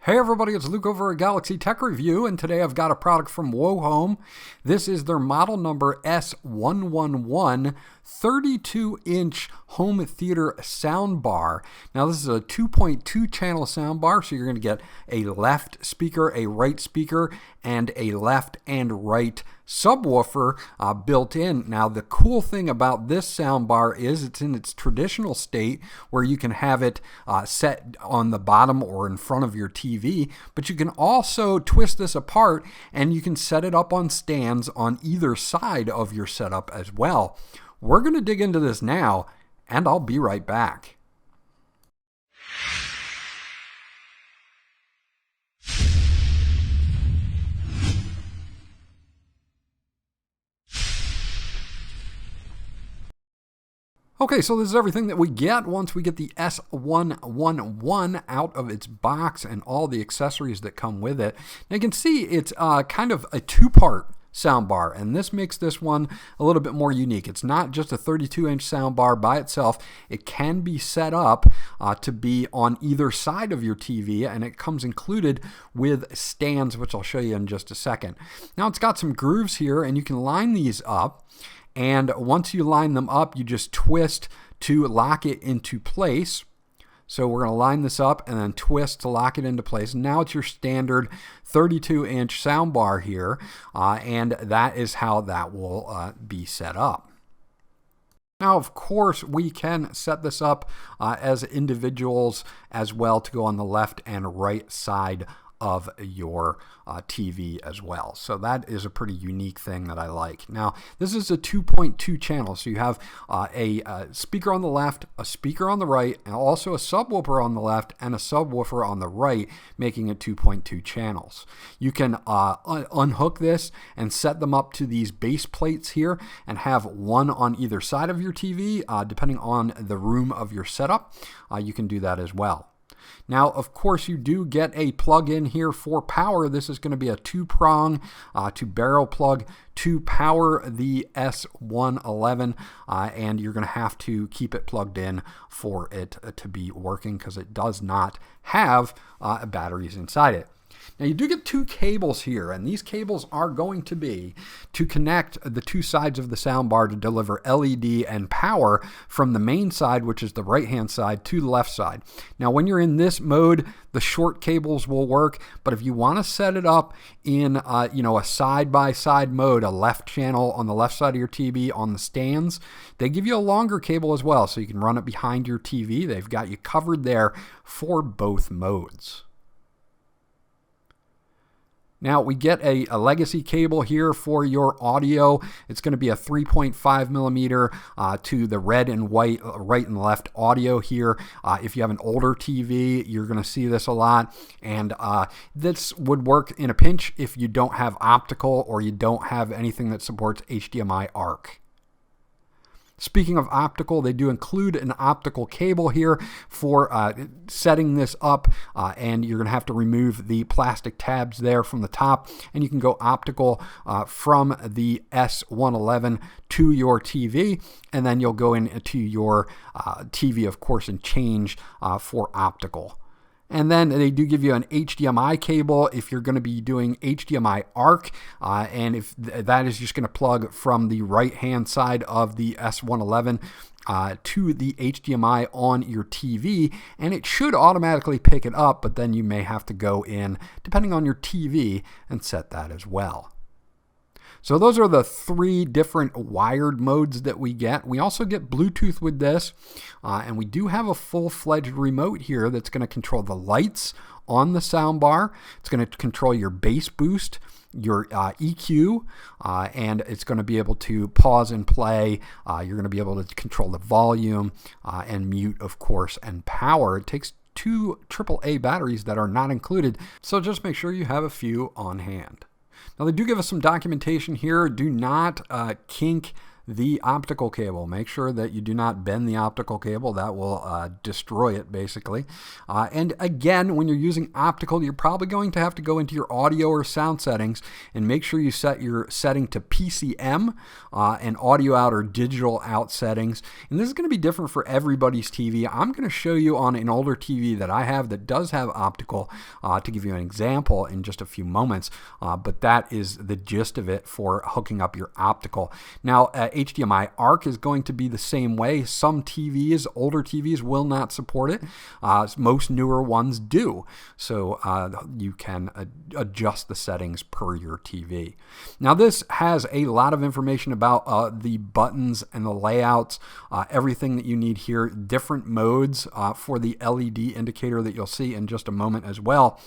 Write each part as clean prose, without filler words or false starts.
Hey everybody, it's Luke over at Galaxy Tech Review, and today I've got a product from Wohome. This is their model number S111 32-inch home theater soundbar. Now this is a 2.2 channel soundbar, so you're going to get a left speaker, a right speaker, and a left and right subwoofer built in. Now the cool thing about this soundbar is it's in its traditional state where you can have it set on the bottom or in front of your TV, but you can also twist this apart and you can set it up on stands on either side of your setup as well. We're going to dig into this now, and I'll be right back. Okay, so this is everything that we get once we get the S111 out of its box and all the accessories that come with it. Now you can see it's kind of a two-part soundbar, and this makes this one a little bit more unique. It's not just a 32-inch soundbar by itself. It can be set up to be on either side of your TV, and it comes included with stands, which I'll show you in just a second. Now it's got some grooves here, and you can line these up. And once you line them up, you just twist to lock it into place. So we're going to line this up and then twist to lock it into place. Now it's your standard 32-inch soundbar here, and that is how that will be set up. Now, of course, we can set this up as individuals as well to go on the left and right side of your TV as well. So that is a pretty unique thing that I like. Now, this is a 2.2 channel, so you have a speaker on the left, a speaker on the right, and also a subwoofer on the left and a subwoofer on the right, making it 2.2 channels. You can unhook this and set them up to these base plates here and have one on either side of your TV, depending on the room of your setup. You can do that as well. Now, of course, you do get a plug-in here for power. This is going to be a two-prong, two-barrel plug to power the S111, and you're going to have to keep it plugged in for it to be working because it does not have batteries inside it. Now you do get two cables here, and these cables are going to be to connect the two sides of the soundbar to deliver LED and power from the main side, which is the right-hand side, to the left side. Now when you're in this mode, the short cables will work, but if you want to set it up in a side-by-side mode, a left channel on the left side of your TV on the stands, they give you a longer cable as well, so you can run it behind your TV. They've got you covered there for both modes. Now we get a legacy cable here for your audio. It's going to be a 3.5 millimeter to the red and white, right and left audio here. If you have an older TV, you're going to see this a lot. And this would work in a pinch if you don't have optical or you don't have anything that supports HDMI-ARC. Speaking of optical, they do include an optical cable here for setting this up, and you're going to have to remove the plastic tabs there from the top, and you can go optical from the S111 to your TV, and then you'll go into your TV, of course, and change for optical. And then they do give you an HDMI cable if you're going to be doing HDMI-ARC, and if that is just going to plug from the right-hand side of the S111 to the HDMI on your TV, and it should automatically pick it up, but then you may have to go in, depending on your TV, and set that as well. So those are the three different wired modes that we get. We also get Bluetooth with this, and we do have a full-fledged remote here that's going to control the lights on the soundbar. It's going to control your bass boost, your EQ, and it's going to be able to pause and play. You're going to be able to control the volume and mute, of course, and power. It takes two AAA batteries that are not included, so just make sure you have a few on hand. Now they do give us some documentation here. Do not kink the optical cable. Make sure that you do not bend the optical cable. That will destroy it, basically. And again, when you're using optical, you're probably going to have to go into your audio or sound settings and make sure you set your setting to PCM and audio out or digital out settings. And this is going to be different for everybody's TV. I'm going to show you on an older TV that I have that does have optical to give you an example in just a few moments. But that is the gist of it for hooking up your optical. Now, HDMI-ARC is going to be the same way. Some TVs, older TVs, will not support it. Most newer ones do. So you can adjust the settings per your TV. Now, this has a lot of information about the buttons and the layouts, everything that you need here, different modes for the LED indicator that you'll see in just a moment as well.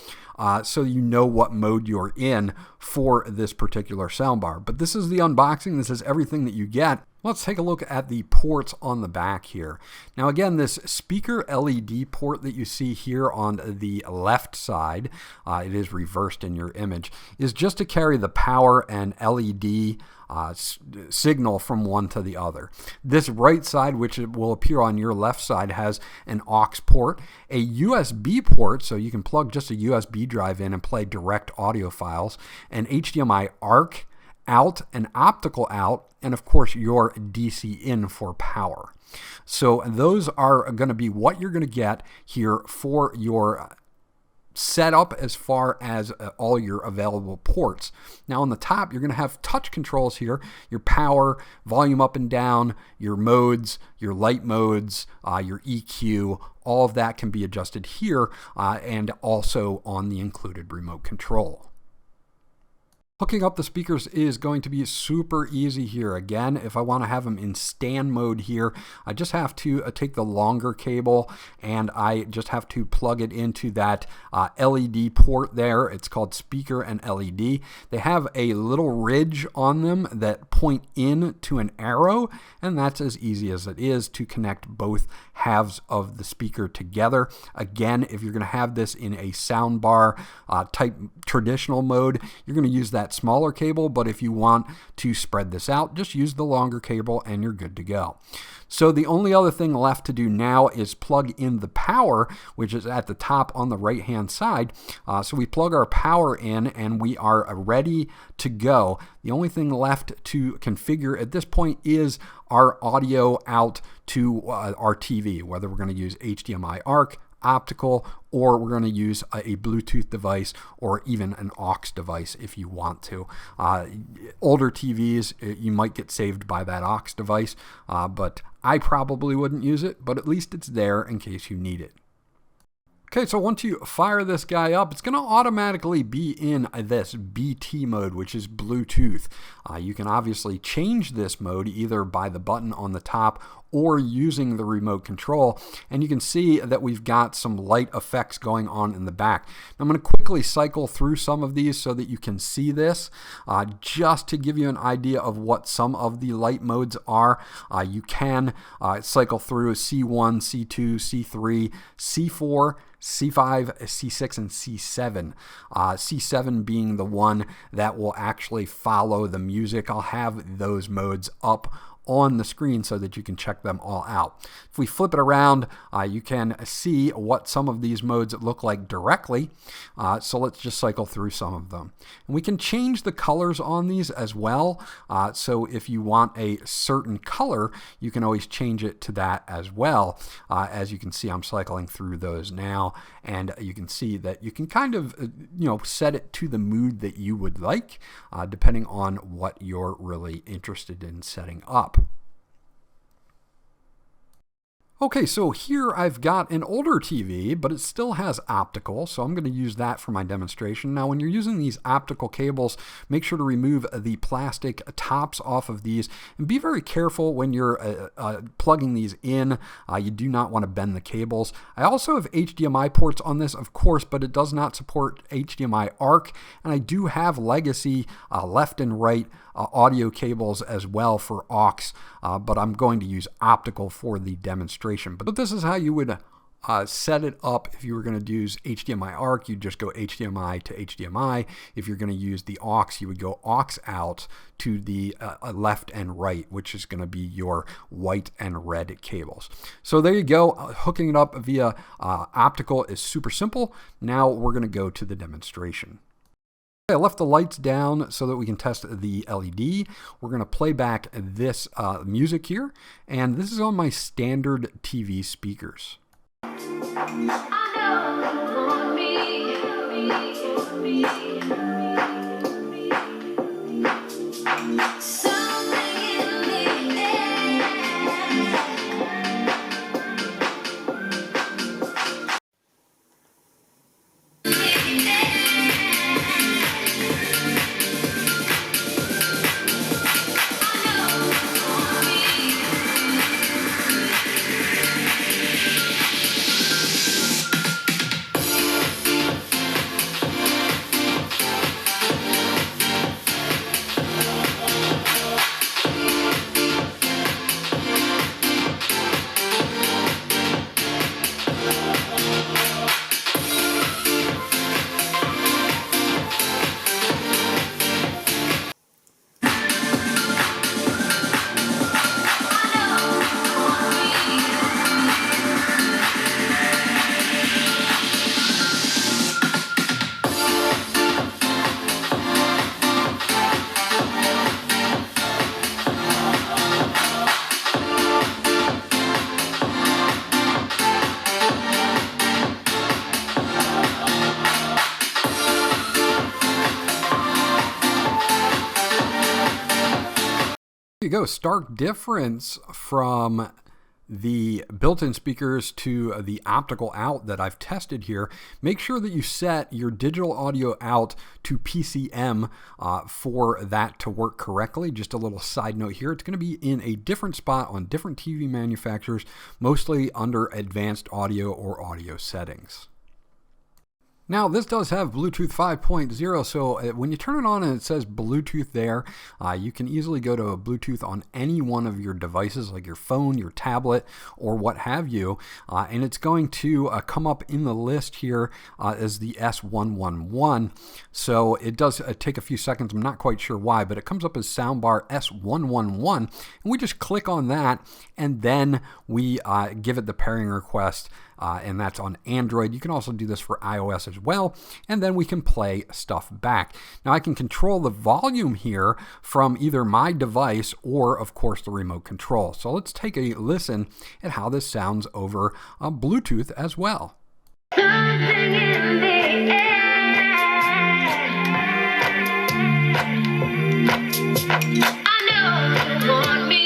So you know what mode you're in for this particular soundbar. But this is the unboxing. This is everything that you get. Let's take a look at the ports on the back here. Now again, this speaker LED port that you see here on the left side, it is reversed in your image, is just to carry the power and LED signal from one to the other. This right side, which will appear on your left side, has an aux port, a USB port, so you can plug just a USB drive in and play direct audio files, an HDMI-ARC out, an optical out, and of course your DC in for power. So those are going to be what you're going to get here for your setup as far as all your available ports. Now on the top, you're going to have touch controls here, your power, volume up and down, your modes, your light modes, your EQ, all of that can be adjusted here and also on the included remote control. Hooking up the speakers is going to be super easy here. Again, if I want to have them in stand mode here, I just have to take the longer cable and I just have to plug it into that LED port there. It's called speaker and LED. They have a little ridge on them that point in to an arrow, and that's as easy as it is to connect both halves of the speaker together. Again, if you're going to have this in a soundbar type traditional mode, you're going to use that smaller cable, but if you want to spread this out, just use the longer cable and you're good to go. So the only other thing left to do now is plug in the power, which is at the top on the right hand side. So we plug our power in and we are ready to go. The only thing left to configure at this point is our audio out to our TV, whether we're going to use HDMI-ARC, optical, or we're going to use a Bluetooth device or even an aux device if you want to. Older TVs, you might get saved by that aux device, but I probably wouldn't use it, but at least it's there in case you need it. Okay, so once you fire this guy up, it's going to automatically be in this BT mode, which is Bluetooth. You can obviously change this mode either by the button on the top or using the remote control, and you can see that we've got some light effects going on in the back. I'm going to quickly cycle through some of these so that you can see this, just to give you an idea of what some of the light modes are. You can cycle through C1, C2, C3, C4, C5, C6, and C7. C7 being the one that will actually follow the music. I'll have those modes up on the screen so that you can check them all out. If we flip it around, you can see what some of these modes look like directly. So let's just cycle through some of them. And we can change the colors on these as well. So if you want a certain color, you can always change it to that as well. As you can see, I'm cycling through those now, and you can see that you can kind of set it to the mood that you would like, depending on what you're really interested in setting up. Okay, so here I've got an older TV, but it still has optical, so I'm going to use that for my demonstration. Now, when you're using these optical cables, make sure to remove the plastic tops off of these, and be very careful when you're plugging these in. You do not want to bend the cables. I also have HDMI ports on this, of course, but it does not support HDMI-ARC, and I do have legacy left and right audio cables as well for aux, but I'm going to use optical for the demonstration. But this is how you would set it up. If you were going to use HDMI-ARC, you'd just go HDMI to HDMI. If you're going to use the aux, you would go aux out to the left and right, which is going to be your white and red cables. So there you go. Hooking it up via optical is super simple. Now we're going to go to the demonstration. I left the lights down so that we can test the LED. We're going to play back this music here, and this is on my standard TV speakers. You go, stark difference from the built-in speakers to the optical out that I've tested here. Make sure that you set your digital audio out to PCM for that to work correctly. Just a little side note here, it's going to be in a different spot on different TV manufacturers, mostly under advanced audio or audio settings. Now, this does have Bluetooth 5.0, so when you turn it on and it says Bluetooth there, you can easily go to a Bluetooth on any one of your devices, like your phone, your tablet, or what have you, and it's going to come up in the list here as the S111. So it does take a few seconds. I'm not quite sure why, but it comes up as soundbar S111, and we just click on that, and then we give it the pairing request. And that's on Android. You can also do this for iOS as well, and then we can play stuff back. Now I can control the volume here from either my device or, of course, the remote control. So let's take a listen at how this sounds over Bluetooth as well. Something in the air. I know you want me.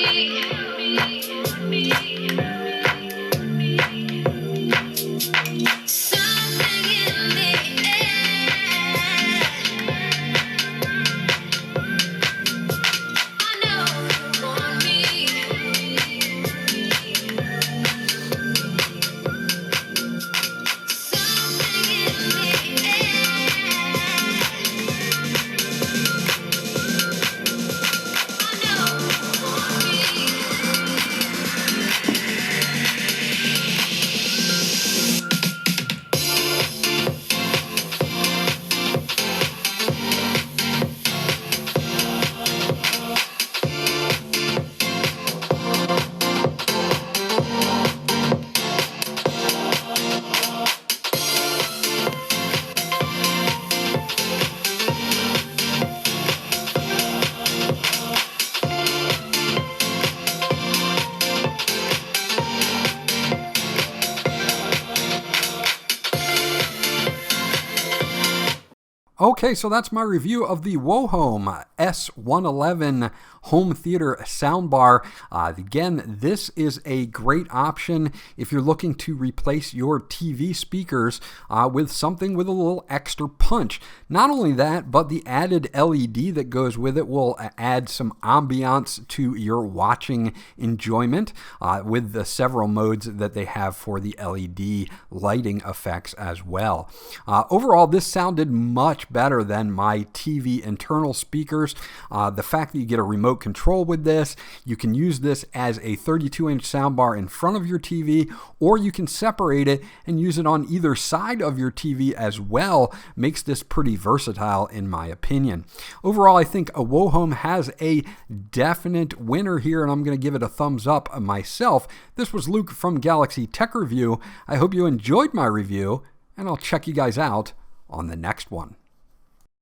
Okay, so that's my review of the Wohome S111 home theater soundbar. Again, this is a great option if you're looking to replace your TV speakers with something with a little extra punch. Not only that, but the added LED that goes with it will add some ambiance to your watching enjoyment with the several modes that they have for the LED lighting effects as well. Overall, this sounded much much better than my TV internal speakers. The fact that you get a remote control with this, you can use this as a 32-inch soundbar in front of your TV, or you can separate it and use it on either side of your TV as well, makes this pretty versatile in my opinion. Overall, I think a Wohome has a definite winner here, and I'm going to give it a thumbs up myself. This was Luke from Galaxy Tech Review. I hope you enjoyed my review, and I'll check you guys out on the next one.